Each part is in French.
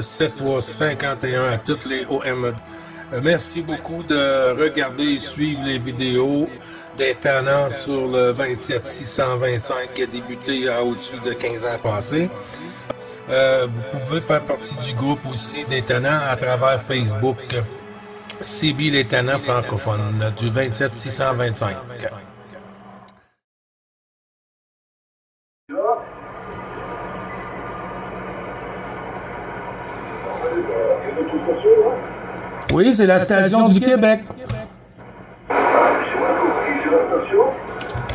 7351 à toutes les OME. Merci beaucoup de regarder et suivre les vidéos des tannants sur le 27625 qui a débuté à au-dessus de 15 ans passés. Vous pouvez faire partie du groupe aussi des tannants à travers Facebook. CB les tannants francophones du 27625. Oui, c'est la station du Québec.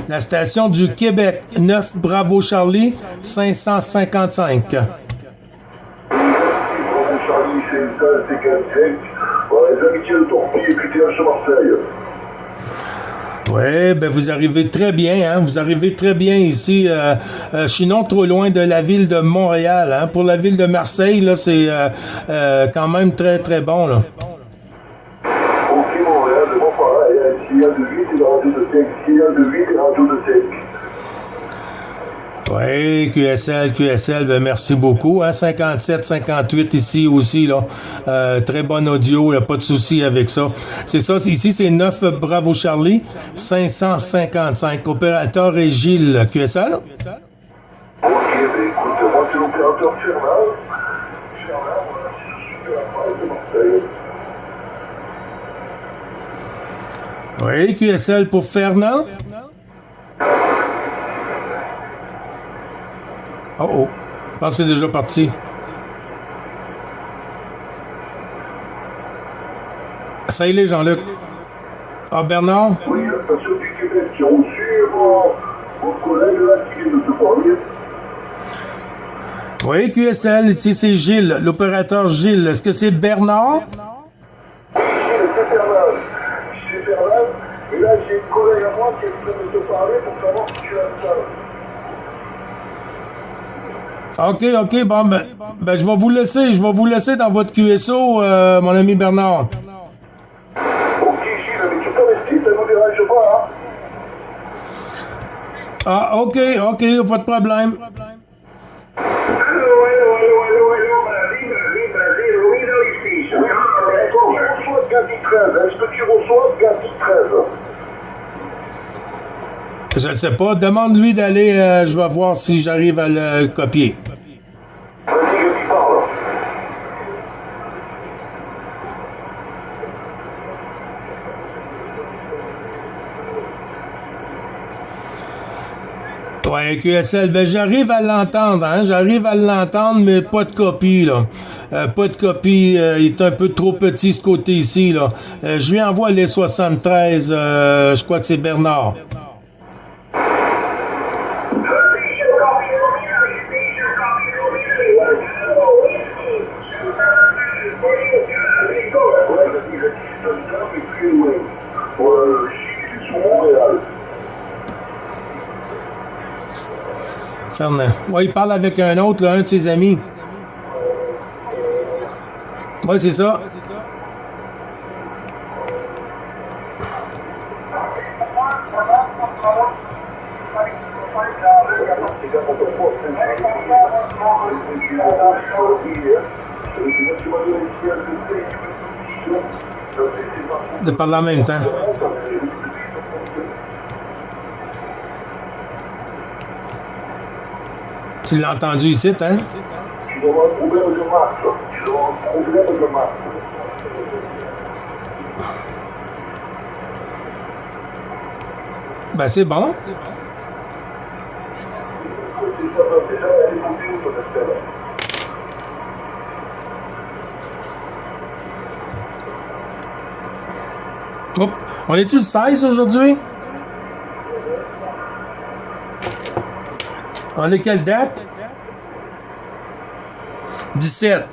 La station du Québec, 9 Bravo Charlie, 555. Bravo Charlie, 555. Les amitiés de Torpille et QTH Marseille. Oui, ben vous arrivez très bien, hein? Vous arrivez très bien ici. Je suis non trop loin de la ville de Montréal. Hein? Pour la ville de Marseille, là, c'est quand même très, très bon, là. Ok, Montréal, c'est bon, pareil. S'il y a de 8 et de radio de 5. S'il y a de 8 et radio de 5. Oui, QSL, ben merci beaucoup. Hein? 57, 58 ici aussi, là. Très bon audio, là, pas de souci avec ça. C'est ça, ici, c'est 9 Bravo Charlie, 555. Opérateur est Gilles, QSL. Ok, ben écoute, moi c'est l'opérateur Fernand. Fernand, voilà, c'est super appareil de Marseille. Oui, QSL pour Fernand. Oh, je pense que c'est déjà parti. Ça y est, Jean-Luc. Ah, Bernard? Oui, la station du Québec qui a reçu mon collègue là qui vient de te parler. Oui, QSL, ici c'est Gilles, l'opérateur Gilles. Est-ce que c'est Bernard? C'est Fernand. C'est Fernand. Et là, j'ai une collègue à moi qui est en train de te parler pour savoir si tu as ça. OK, bon, ben je vais vous laisser dans votre QSO, mon ami Bernard. Ok, Gilles, mais tu peux rester, ça ne nous dérange pas, hein. Ah, OK, pas de problème. Hello, Ruido ici. Oui, je reçois Gabi 13. Est-ce que tu reçois Gabi 13? Je ne sais pas. Demande-lui d'aller, je vais voir si j'arrive à le copier. Vas-y, je lui parle. Ouais, QSL, ben j'arrive à l'entendre, hein. J'arrive à l'entendre, mais pas de copie, là. Pas de copie, il est un peu trop petit ce côté ici, là. Je lui envoie les 73, je crois que c'est Bernard. Fernand. Ouais, il parle avec un autre, là, un de ses amis. Ouais, c'est ça. De parler en même temps. Tu l'as entendu ici, hein? Tu dois avoir un problème de marque. Ben, c'est bon. Hop. On est-tu le 16 aujourd'hui? On est quelle date? 17.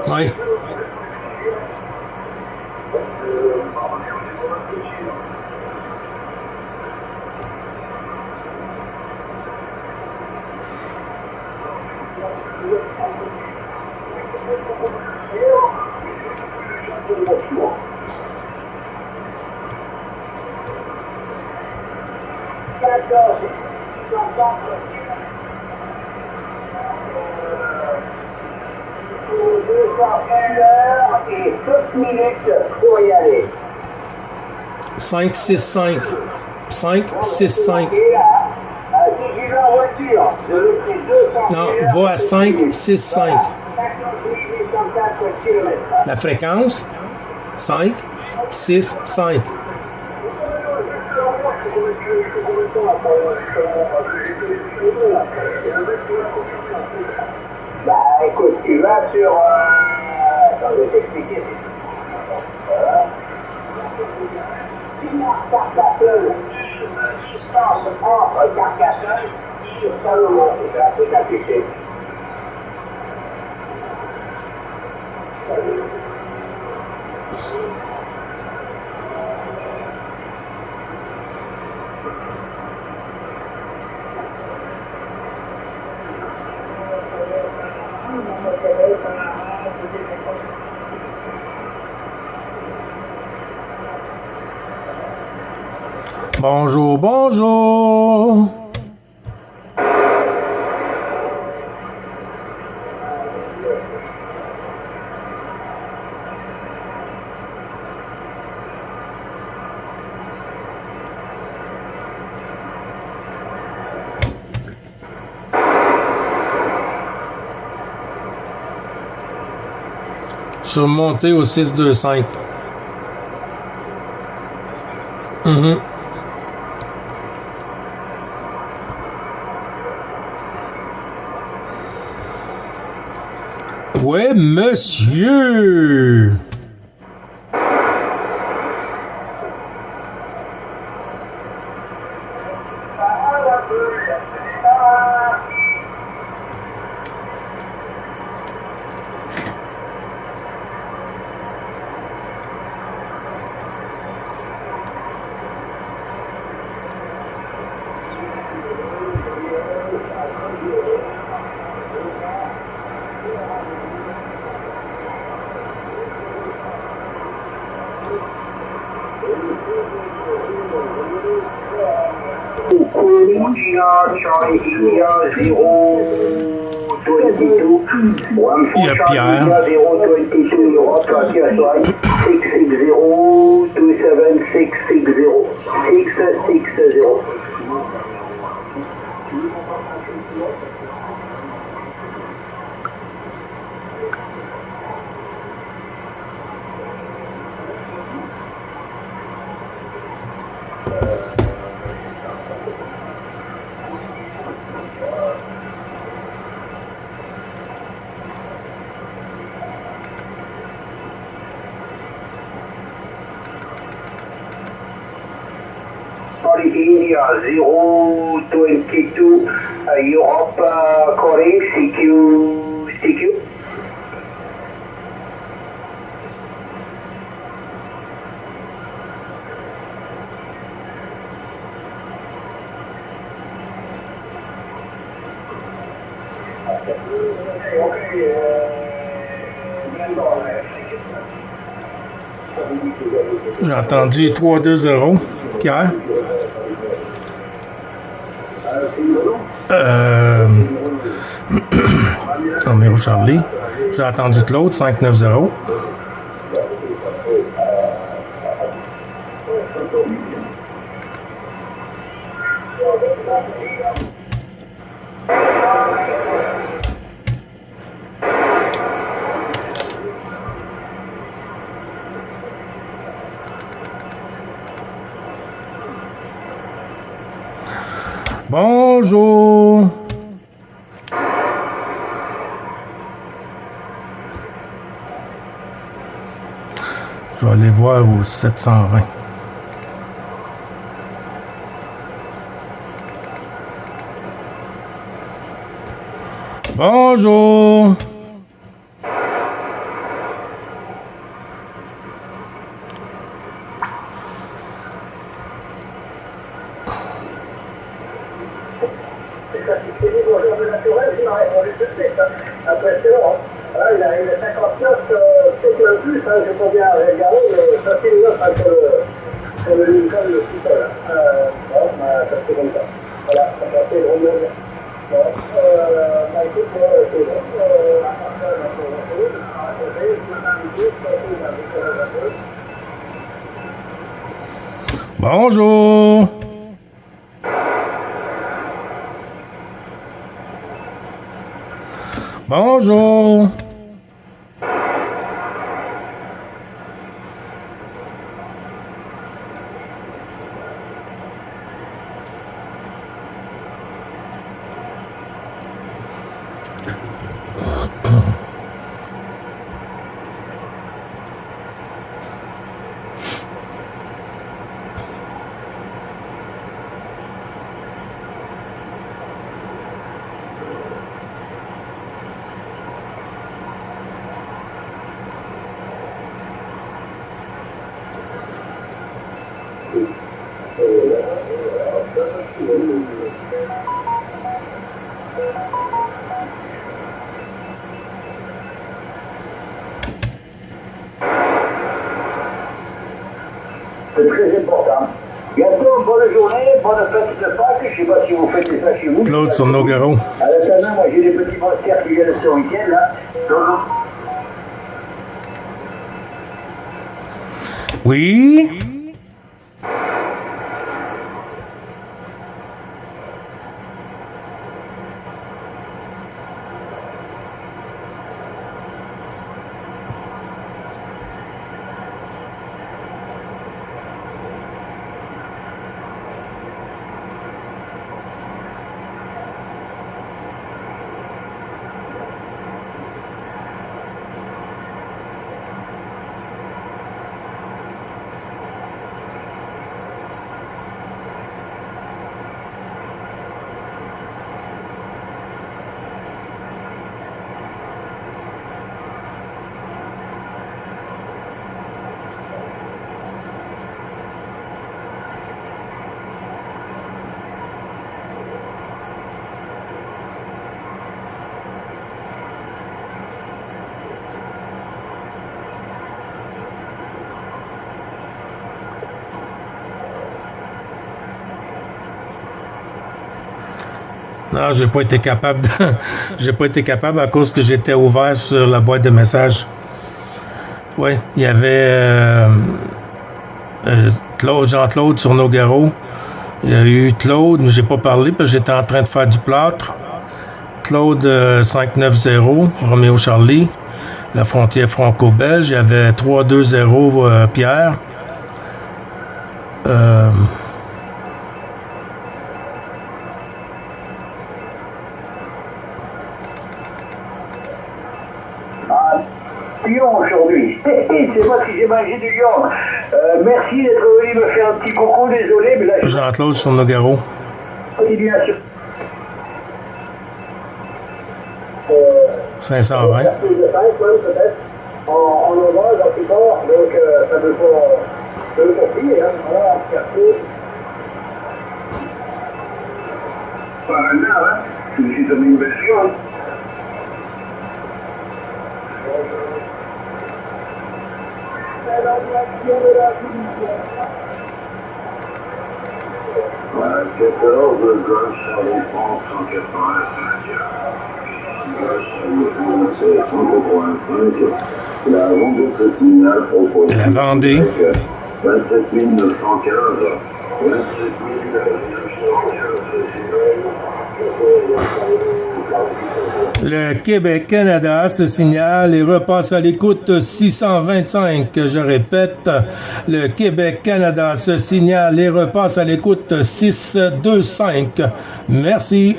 Oui. Et 7 minutes pour y aller. 5, 6, 5. 5, 6, 5. Si j'y vais en voiture, je le ferai 200 Non, va à 5, 6, 5. 58 km. La fréquence, 5, 6, 5. Bah écoute, tu vas sur... Attends, je vais t'expliquer. Voilà. Tu marques Carcassonne, distance entre Carcassonne et Salomon. C'est un truc affiché. Bonjour, bonjour. Je suis monté au 625. Ouais, monsieur. Charlie India 022. Il y a Pierre. 022 Europe, Kiosoy 660 27660 660. India 022 Europe calling CQ. J'ai entendu 3-2-0, Pierre. Numéro Charlie. J'ai entendu de l'autre, 5-9-0. Bonjour. Je vais aller voir au 720. Bonjour. Après, c'est bon. Il a 59, peut-être même plus, je n'ai pas bien regardé, mais ça c'est une note sur le Lincoln, le site. Bon, ça c'est comme ça. Bonjour. Bonjour. C'est très important. Bientôt, bonne journée, bonne fête de Pâques. Je ne sais pas si vous fêtez ça chez vous. Claude sur Nogaro. À l'attendant, moi j'ai des petits monsters qui viennent ce week-end là. Oui. Non, j'ai pas été capable j'ai pas été capable à cause que j'étais ouvert sur la boîte de messages. Oui, il y avait Jean-Claude sur Nogaro. Il y a eu Claude, mais j'ai pas parlé parce que j'étais en train de faire du plâtre. Claude 590, Roméo Charlie, la frontière franco-belge. Il y avait 320 Pierre. Lyon aujourd'hui. C'est moi qui j'ai mangé du lion. Merci d'être venu me faire un petit coucou, désolé, mais là je... Jean-Claude sur Nogaro. Continuation. 520. Peut-être. En novembre, dans le port, donc ça ne peut pas prier, hein. Voilà, en quartier. Pas maintenant, hein. C'est juste une version. Voilà, 14 de gauche sur les ponts 185. La ronde de ce signal propose. La Vendée. 27 915. 27 Le Québec-Canada se signale et repasse à l'écoute 625. Je répète, le Québec-Canada se signale et repasse à l'écoute 625. Merci.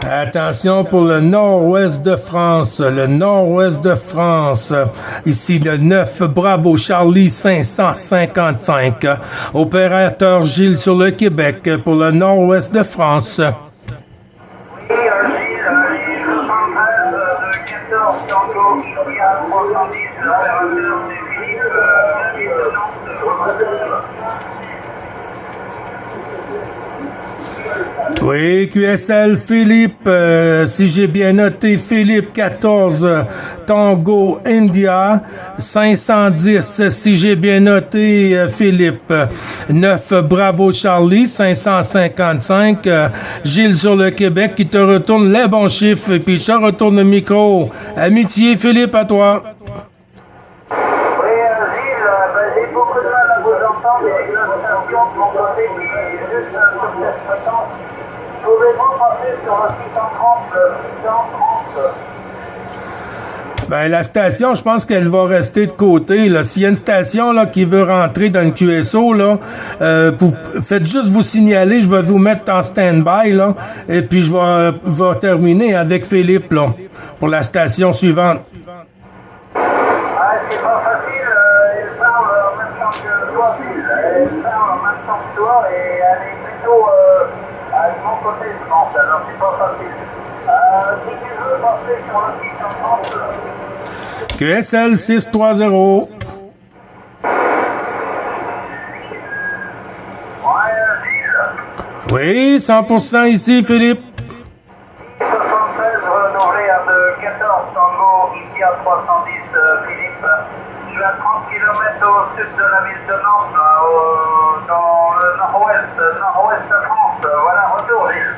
Attention pour le nord-ouest de France. Le nord-ouest de France. Ici, le 9 Bravo Charlie 555. Opérateur Gilles sur le Québec pour le nord-ouest de France. Oui, QSL Philippe, si j'ai bien noté, Philippe 14, Tango India, 510, si j'ai bien noté, Philippe 9, Bravo Charlie, 555, Gilles sur le Québec qui te retourne les bons chiffres, et puis je te retourne le micro. Amitié Philippe, à toi. Oui, Gilles, j'ai beaucoup de mal à vous entendre, il y a une station de mon côté qui est juste sur cette fréquence. Pouvez-vous passer sur le 630, le 630? Ben, la station, je pense qu'elle va rester de côté. Là. S'il y a une station là, qui veut rentrer dans le QSO, là, faites juste vous signaler, je vais vous mettre en stand-by, là, et puis je vais terminer avec Philippe là, pour la station suivante. Ah, c'est pas facile, elle parle en même temps que toi, Phil. Elle parle en même temps que toi et elle est plutôt à mon côté, je pense, alors c'est pas facile. Si tu veux passer sur le 630, QSL 630. ouais, Gilles. Oui, 100% ici, Philippe. 76 renouvelé à de 14 Tango, ici à 310 Philippe. Je suis à 30 km au sud de la ville de Nantes, dans le nord-ouest de France. Voilà, retour Gilles.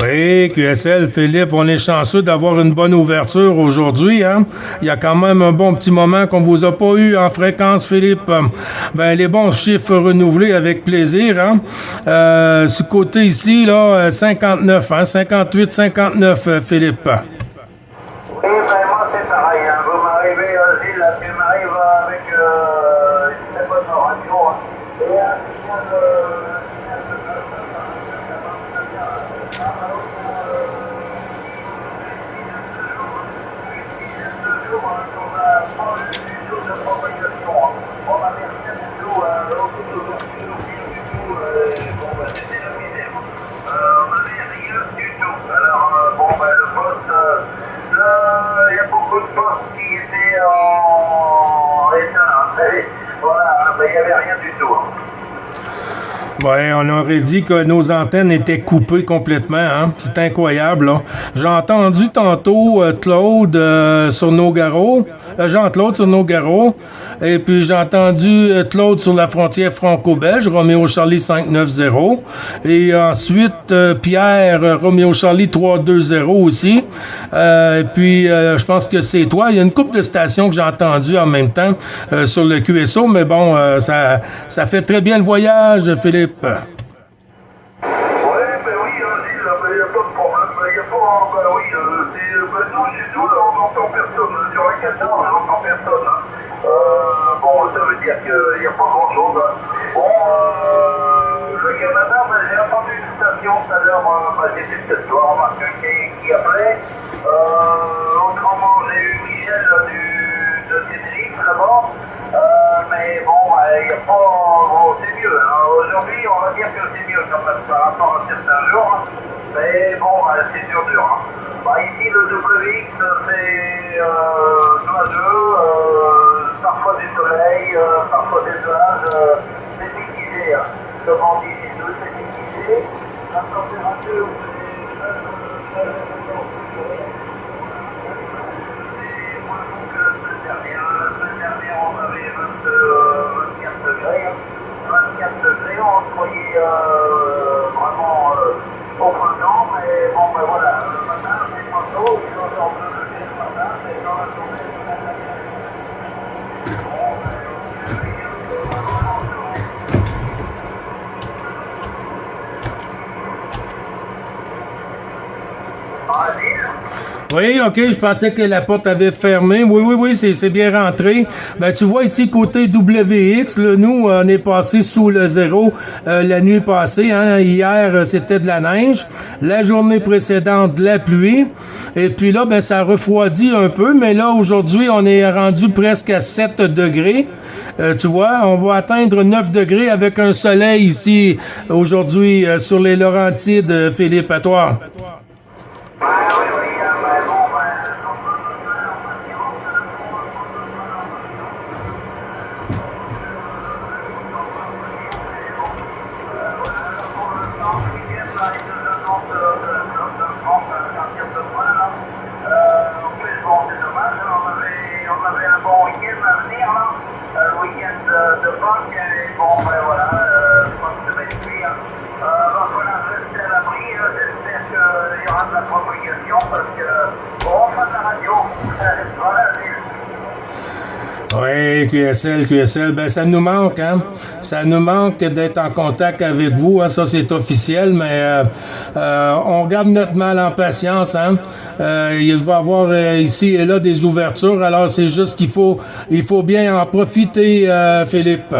Oui, QSL, Philippe, on est chanceux d'avoir une bonne ouverture aujourd'hui. Hein? Il y a quand même un bon petit moment qu'on vous a pas eu en fréquence, Philippe. Ben, les bons chiffres renouvelés avec plaisir. Hein? Ce côté ici, là, 59, hein? 58, 59, Philippe. Oui, ben moi c'est pareil. Hein. Vous m'arrivez, Gilles, là, tu m'arrives avec une très bonne radio. Hein. Et un il y a beaucoup de postes qui étaient en état. Voilà, mais il n'y avait rien du tout. Ouais, on aurait dit que nos antennes étaient coupées complètement, hein. C'est incroyable, là. J'ai entendu tantôt Claude sur Nogaro, Jean-Claude sur Nogaro, et puis j'ai entendu Claude sur la frontière franco-belge, Roméo Charlie 590, et ensuite Pierre, Roméo Charlie 320 aussi, et puis je pense que c'est toi. Il y a une couple de stations que j'ai entendues en même temps sur le QSO, mais bon, ça fait très bien le voyage, Philippe. Oui, mais oui, Gilles, il n'y a pas de problème. Il n'y a pas. Ben oui, non, chez nous, là, on n'entend personne. Sur la 14, on n'entend personne. Bon, ça veut dire qu'il n'y a pas grand-chose. Bon, le Canada, ben, j'ai entendu une station tout à l'heure. C'était peut-être toi, remarque, qui appelait. Autrement, j'ai eu Michel de Tenerife là-bas. Mais bon, il n'y a pas. Bon, c'est mieux. Hein. Aujourd'hui, on va dire que c'est mieux quand même par rapport à certains jours. Hein. Mais bon, c'est dur. Hein. Bah, ici, le WX, c'est nuageux, parfois du soleil, parfois des nuages. C'est mitigé. Hein. Comme on dit chez nous, c'est mitigé. La température, c'est la semaine dernière, on avait 24 degrés. 24 degrés, on se croyait vraiment au printemps, mais bon, ben voilà, le matin, c'est pas chaud, il est encore 2 degrés le matin, mais dans la journée, Oui, OK, je pensais que la porte avait fermé. Oui, c'est bien rentré. Ben, tu vois ici, côté WX, là, nous, on est passé sous le zéro la nuit passée. Hein. Hier, c'était de la neige. La journée précédente, de la pluie. Et puis là, ben, ça refroidit un peu. Mais là, aujourd'hui, on est rendu presque à 7 degrés. Tu vois, on va atteindre 9 degrés avec un soleil ici, aujourd'hui, sur les Laurentides, Philippe, à toi. on reçoit la radio. Voilà, Oui, QSL, ben ça nous manque, hein. Ça nous manque d'être en contact avec vous, hein. Ça c'est officiel, mais on garde notre mal en patience, hein. Il va y avoir ici et là des ouvertures, alors c'est juste il faut bien en profiter, Philippe.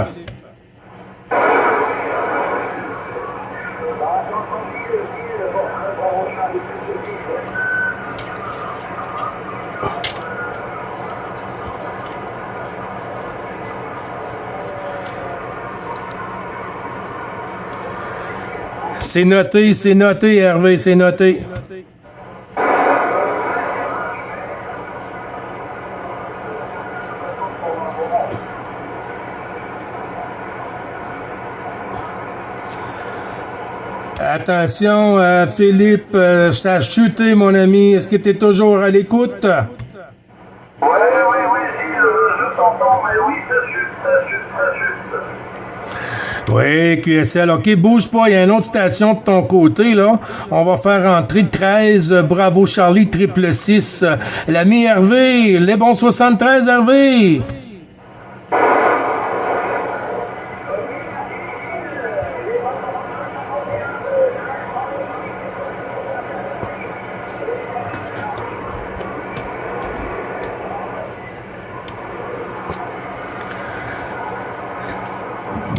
C'est noté, Hervé, c'est noté. Attention, Philippe, ça a chuté, mon ami. Est-ce que tu es toujours à l'écoute? oui, je t'entends, mais oui, ça chute. Oui, QSL. OK, bouge pas. Il y a une autre station de ton côté, là. On va faire entrer 13. Bravo Charlie, 666. L'ami Hervé. Les bons 73, Hervé.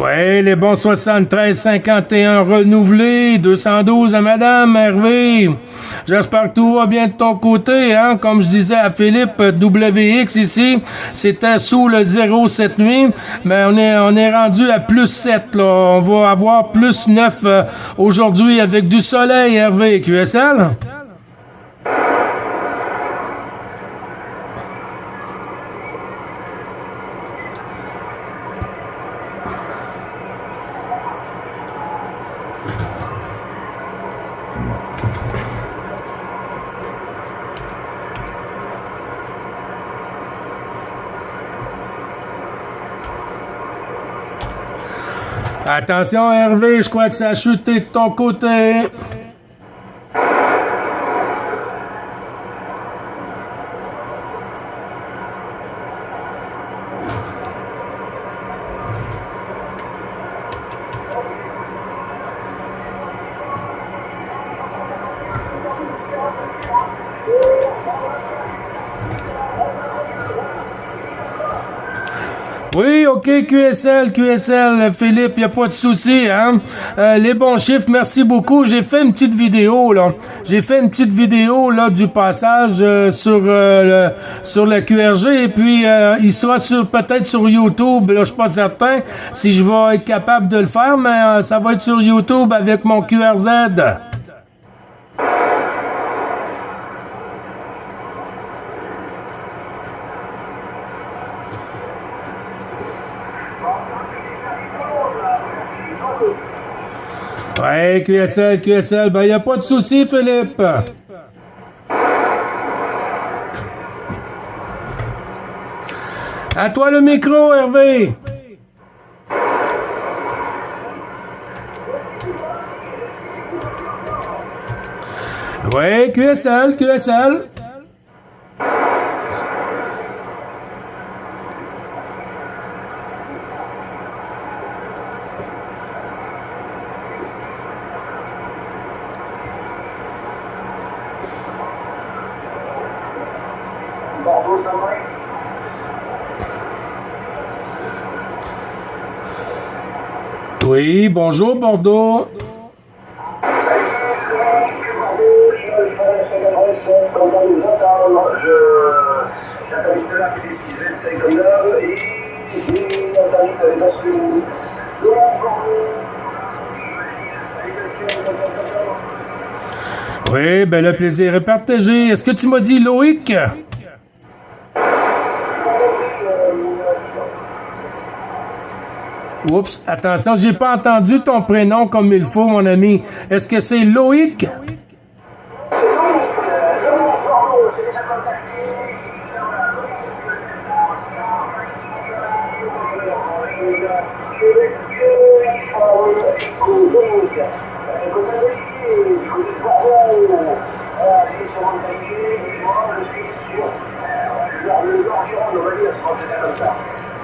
Oui, les bons 73-51 renouvelés, 212 à Madame Hervé. J'espère que tout va bien de ton côté, hein. Comme je disais à Philippe, WX ici, c'était sous le 0,7 mais on est rendu à plus 7, là. On va avoir plus 9 aujourd'hui avec du soleil, Hervé. QSL? Attention Hervé, je crois que ça a chuté de ton côté. Oui, OK, QSL, Philippe, il n'y a pas de souci, hein. Les bons chiffres, merci beaucoup. J'ai fait une petite vidéo, là. Là, du passage sur le QRG, et puis il sera peut-être sur YouTube, là, je suis pas certain si je vais être capable de le faire, mais ça va être sur YouTube avec mon QRZ. Ouais, QSL, ben y a pas de souci, Philippe. À toi le micro, Hervé. Ouais, QSL. Oui, bonjour Bordeaux. J'attendais cela qui décidait de 5 heures et j'ai entendu que les bascules. Oui, ben le plaisir est partagé. Est-ce que tu m'as dit Loïc? Oups, attention, j'ai pas entendu ton prénom comme il faut, mon ami. Est-ce que c'est Loïc? c'est comme ça.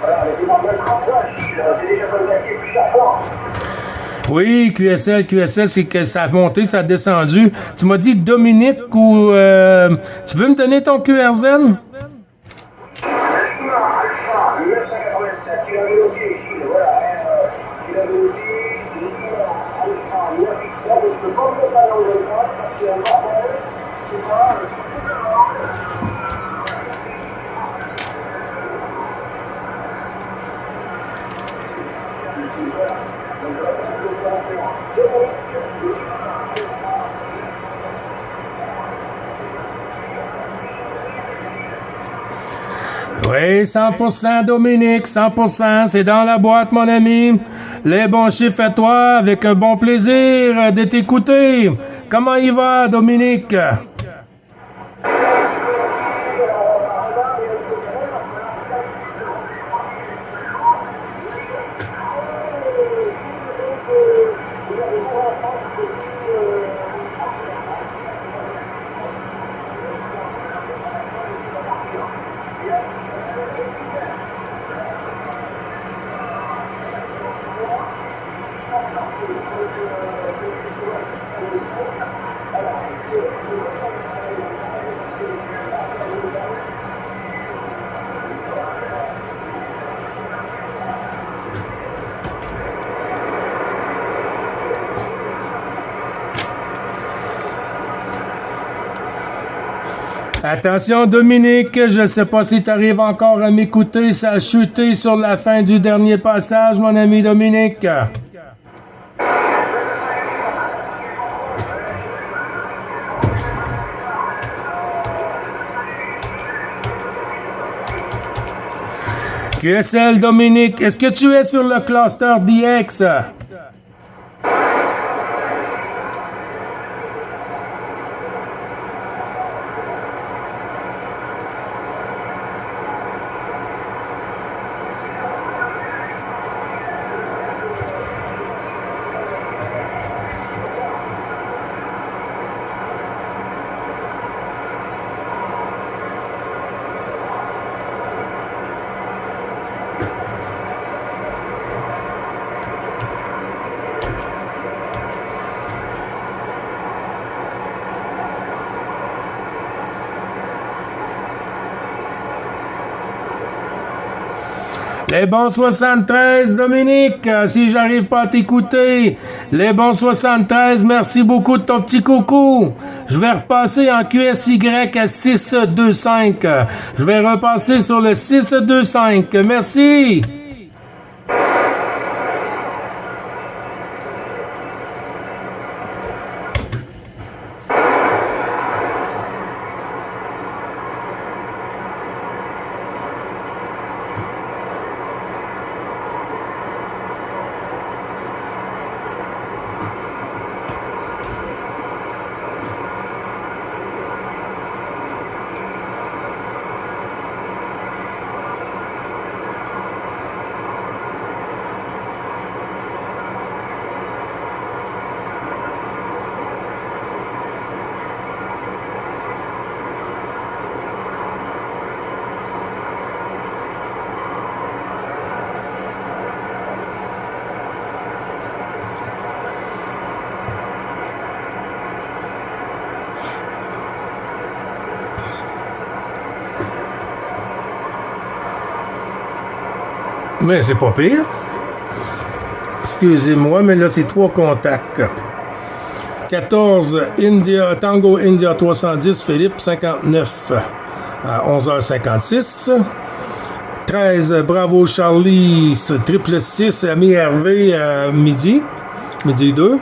Voilà, les membres 33, c'est déjà contacté plusieurs fois. Oui, QSL, c'est que ça a monté, ça a descendu. Tu m'as dit Dominique ou... tu veux me donner ton QRZ? Oui, 100% Dominique, 100%, c'est dans la boîte, mon ami. Les bons chiffres à toi, avec un bon plaisir de t'écouter. Comment il va, Dominique? Attention Dominique, je ne sais pas si tu arrives encore à m'écouter, ça a chuté sur la fin du dernier passage, mon ami Dominique. QSL Dominique, est-ce que tu es sur le cluster DX? Les bons 73, Dominique, si j'arrive pas à t'écouter. Les bons 73, merci beaucoup de ton petit coucou. Je vais repasser en QSY à 625. Je vais repasser sur le 625. Merci. Mais c'est pas pire. Excusez-moi, mais là, c'est 3 contacts. 14, India, Tango India 310, Philippe 59 à 11h56. 13, Bravo Charlie, triple 6, Ami Hervé à midi 2.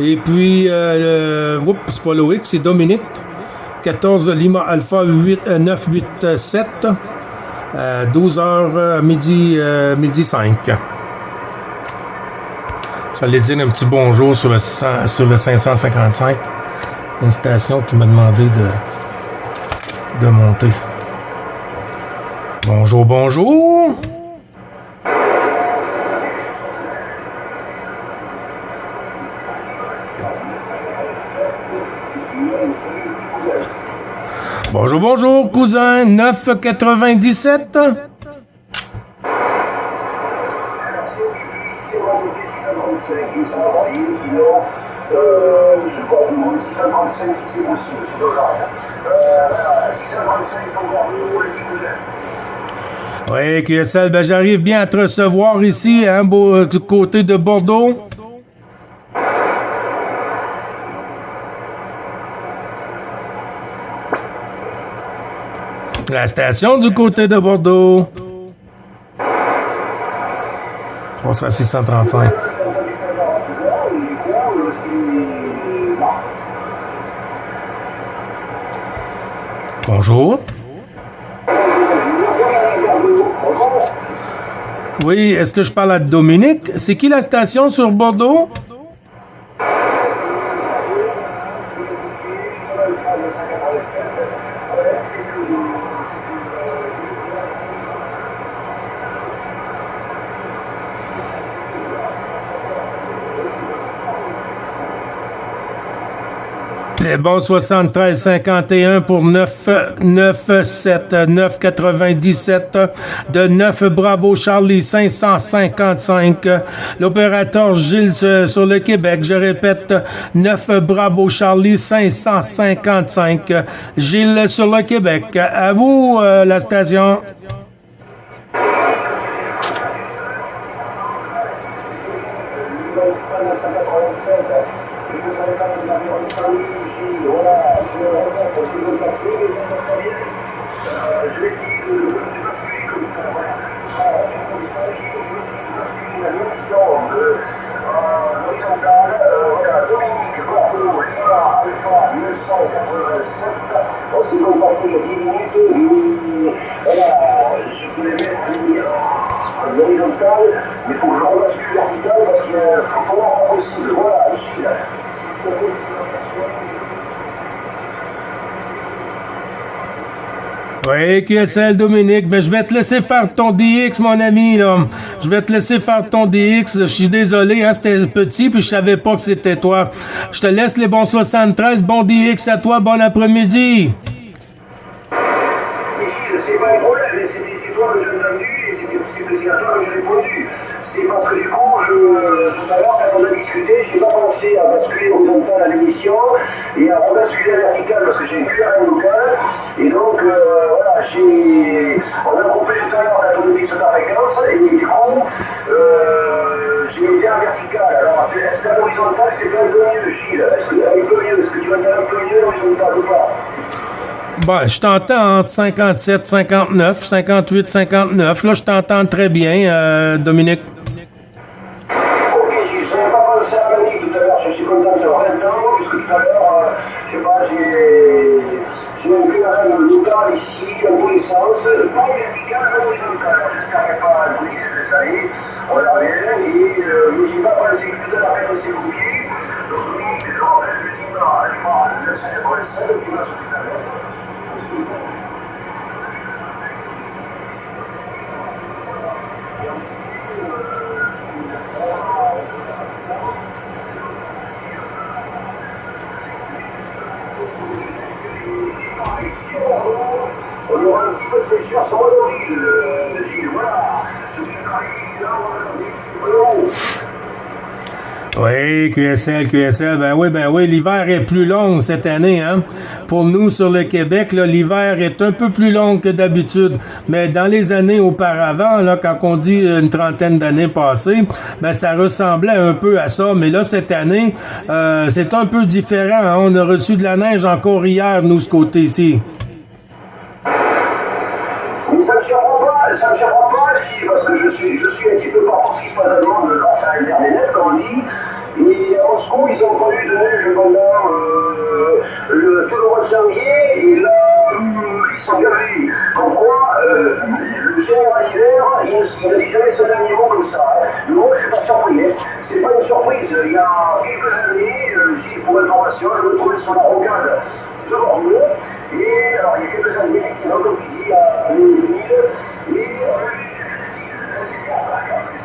Et puis, c'est pas Loïc, c'est Dominique. 14, Lima Alpha 987. 12h, midi 5. J'allais dire un petit bonjour sur le 555. Une station qui m'a demandé de monter. Bonjour, bonjour. Bonjour, bonjour, cousin. 9,97. ça va varier, sinon, je sais pas, 635 si c'est possible, c'est pas grave. 635 pour Bordeaux, et Oui, QSL, ben j'arrive bien à te recevoir ici, hein, du côté de Bordeaux. La station du côté de Bordeaux. On sera à 635. Bonjour. Oui, est-ce que je parle à Dominique? C'est qui la station sur Bordeaux? Les bons 73-51 pour 997 de 9 Bravo Charlie 555. L'opérateur Gilles sur le Québec, je répète, 9 Bravo Charlie 555. Gilles sur le Québec. À vous, la station. Mais il faut que je rebascule vertical parce que c'est pas possible. Voilà, ici, là. Oui, QSL Dominique, ben je vais te laisser faire ton DX, mon ami, là. Je vais te laisser faire ton DX. Je suis désolé, hein, c'était petit, puis je savais pas que c'était toi. Je te laisse les bons 73, bon DX à toi, bon après-midi. C'est pas un problème, c'est toi que j'ai entendu et c'est à toi que j'ai répondu. C'est parce que du coup, tout à l'heure, quand on a discuté, j'ai pas pensé à basculer horizontal à l'émission et à rebasculer à vertical parce que j'ai une QRM locale. Et donc, voilà, on a coupé tout à l'heure la autonomie sur la fréquence et du coup, j'ai été en vertical. Alors, est-ce qu'à l'horizontale, c'est pas un peu mieux, Gilles? Est-ce que tu vas faire un peu mieux l'horizontale ou pas? Ben, je t'entends entre 57, 59, 58, 59. Là, je t'entends très bien, Dominique. Ok, je n'avais pas pensé à Panique tout à l'heure. Je suis content de savoir l'entendre, puisque tout à l'heure, je sais pas, j'ai un QRM local ici, dans tous les sens. Pas vertical, mais horizontal. J'espère qu'il n'y a pas de bruit, c'est ça y est. On a rien, et mais j'ai pas pensé que tout à l'heure, quand on s'est coupé. Donc, oui, je dis, le 987 qui va se tout à l'heure. On aura un petit peu de fraîcheur sur le Gilles, voilà. Oui, QSL, ben oui, l'hiver est plus long cette année, hein. Pour nous, sur le Québec, là, l'hiver est un peu plus long que d'habitude. Mais dans les années auparavant, là, quand on dit une trentaine d'années passées, ben, ça ressemblait un peu à ça. Mais là, cette année, c'est un peu différent, hein. On a reçu de la neige encore hier, nous, ce côté-ci. Ça me surprend pas, parce que je suis un petit peu partout ce qui se passe dans le monde grâce à Internet, comme on dit. Et en Moscou, ils ont connu de neige pendant tout le mois de janvier, et là, ils sont gavés. Comme quoi, le général hiver, il n'a jamais sonné un niveau comme ça. Hein. Moi, je ne suis pas surpris. Hein. C'est pas une surprise. Il y a quelques années, pour information, je me trouvais sur la rocade de Bordeaux. Et alors, il y a quelques années, effectivement, comme tu dis, à 2000, et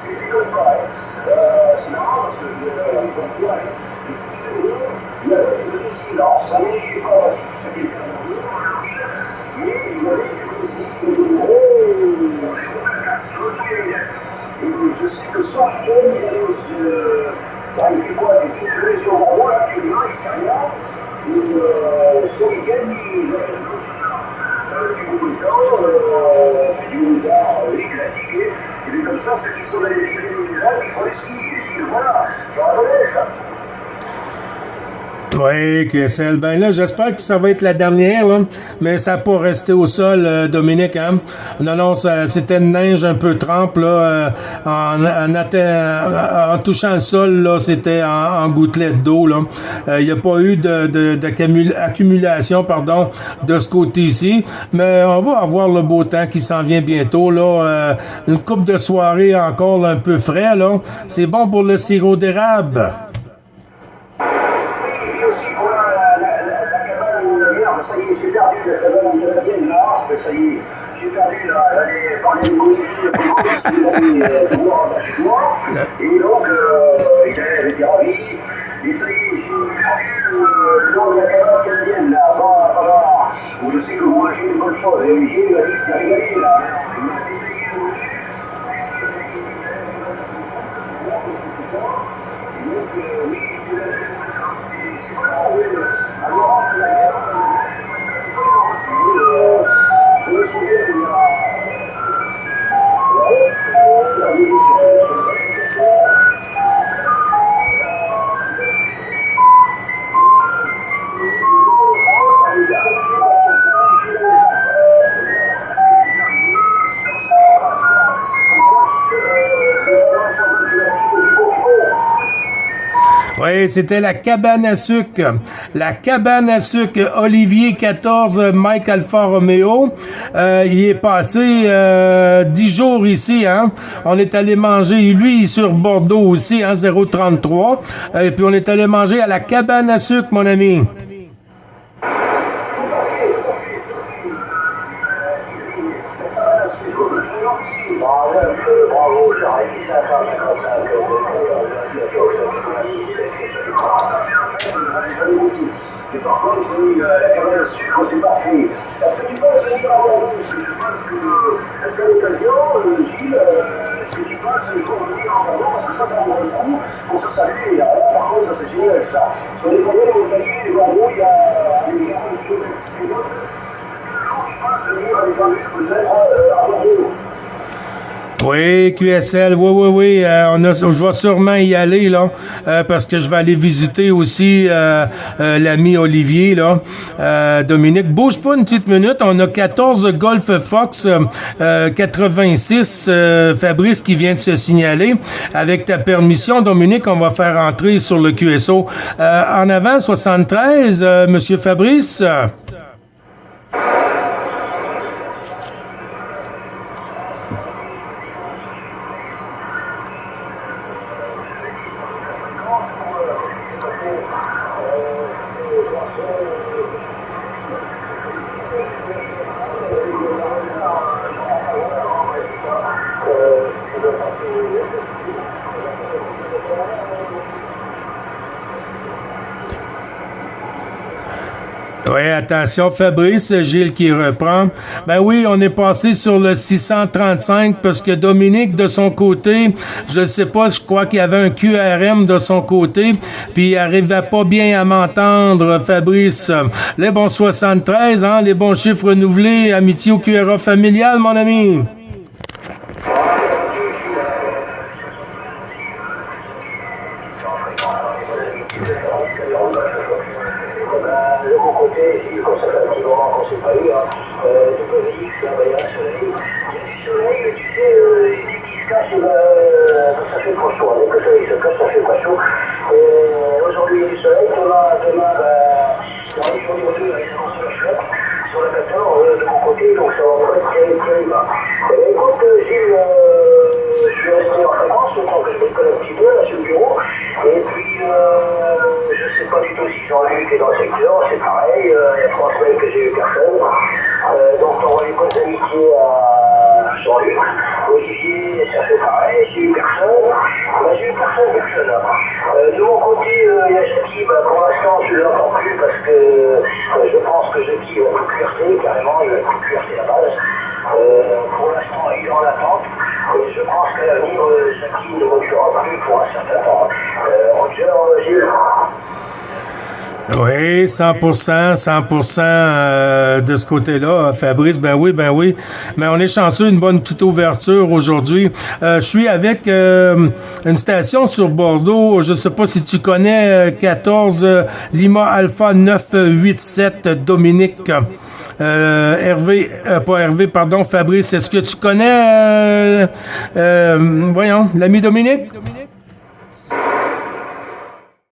c'est comme ça. C'est marrant parce que il y avait des soucis, alors ça n'est pas mais il y avait des gros. Et je sais que ce soir, il y avait aussi. oui, classique, et comme ça, ceux qui sont allés les villages, ils font les skis, voilà, ça va donner ça. Oui, QSL. Ben là, j'espère que ça va être la dernière, là, mais ça n'a pas resté au sol, Dominique. Hein? Non, c'était une neige un peu trempe. Là, en touchant le sol, là, c'était en gouttelettes d'eau. Il n'y a pas eu d'accumulation de ce côté-ci, mais on va avoir le beau temps qui s'en vient bientôt. Là, une coupe de soirée encore là, un peu frais. Là. C'est bon pour le sirop d'érable. Ça y est, j'ai perdu la cabane canadienne, là, ça y est, j'ai perdu par les et donc, il était ravi, et ça y est, j'ai perdu le nom de la cabane canadienne, là, où je sais que vous mangez une bonne chose, et Olivier m'a dit que c'est régalé, là. Il m'a détaillé oui, c'est vraiment, oui, alors, la guerre, Oui, c'était la cabane à sucre. La cabane à sucre Olivier 14 Mike Alfa Romeo. Il est passé 10 jours ici. Hein? On est allé manger, lui, sur Bordeaux aussi, hein, 033. Et puis on est allé manger à la cabane à sucre, mon ami. Bravo, j'arrive à et par contre, la cabane à sucre, c'est parfait. Est-ce que tu penses venir à Bordeaux? Je pense que, est-ce qu'à l'occasion, Gilles, est-ce que tu penses qu'il faut venir à Bordeaux? Parce que ça vaut le coup pour se saluer. Alors là, par contre, ça c'est génial, ça. Sur les moyens, vous voyez, les Bordeaux, il y a des gens qui se mettent. Je pense venir à des gens peut-être à Bordeaux. Oui, QSL, oui. Je vais sûrement y aller, là, parce que je vais aller visiter aussi l'ami Olivier, là. Dominique, bouge pas une petite minute. On a 14 Golf Fox 86, Fabrice qui vient de se signaler. Avec ta permission, Dominique, on va faire entrer sur le QSO. En avant, 73, Monsieur Fabrice. Oui, attention, Fabrice, Gilles qui reprend. Ben oui, on est passé sur le 635 parce que Dominique, de son côté, je sais pas, je crois qu'il y avait un QRM de son côté, puis il arrivait pas bien à m'entendre, Fabrice. Les bons 73, hein, les bons chiffres renouvelés, amitié au QRA familial, mon ami. Aujourd'hui, il y a du soleil, demain, il y aura du jour du retour, il y a des annonces sur la 14 de mon côté, donc ça va pas être très bas. Écoute, Gilles, je vais rester en fréquence, le temps que je me colle un petit peu là sur le bureau, et puis je sais pas du tout si Jean-Luc est dans le secteur, c'est pareil, il y a 3 semaines que j'ai eu personne, donc on va les bonnes amitiés à Jean-Luc. Olivier, ça fait pareil, j'ai eu personne. J'ai eu personne. De mon côté, il y a Jackie, pour l'instant, je ne l'entends plus parce que je pense que Jackie va tout cuirter, carrément, il va tout cuirter la base. Pour l'instant, il est en attente. Et je pense qu'à l'avenir, Jackie ne montera plus pour un certain temps. Roger, Gilles. Oui, 100% de ce côté-là, Fabrice. Ben oui. Mais on est chanceux, une bonne petite ouverture aujourd'hui. Je suis avec une station sur Bordeaux. Je sais pas si tu connais 14 Lima Alpha 987 Dominique. Fabrice, est-ce que tu connais, voyons, l'ami Dominique?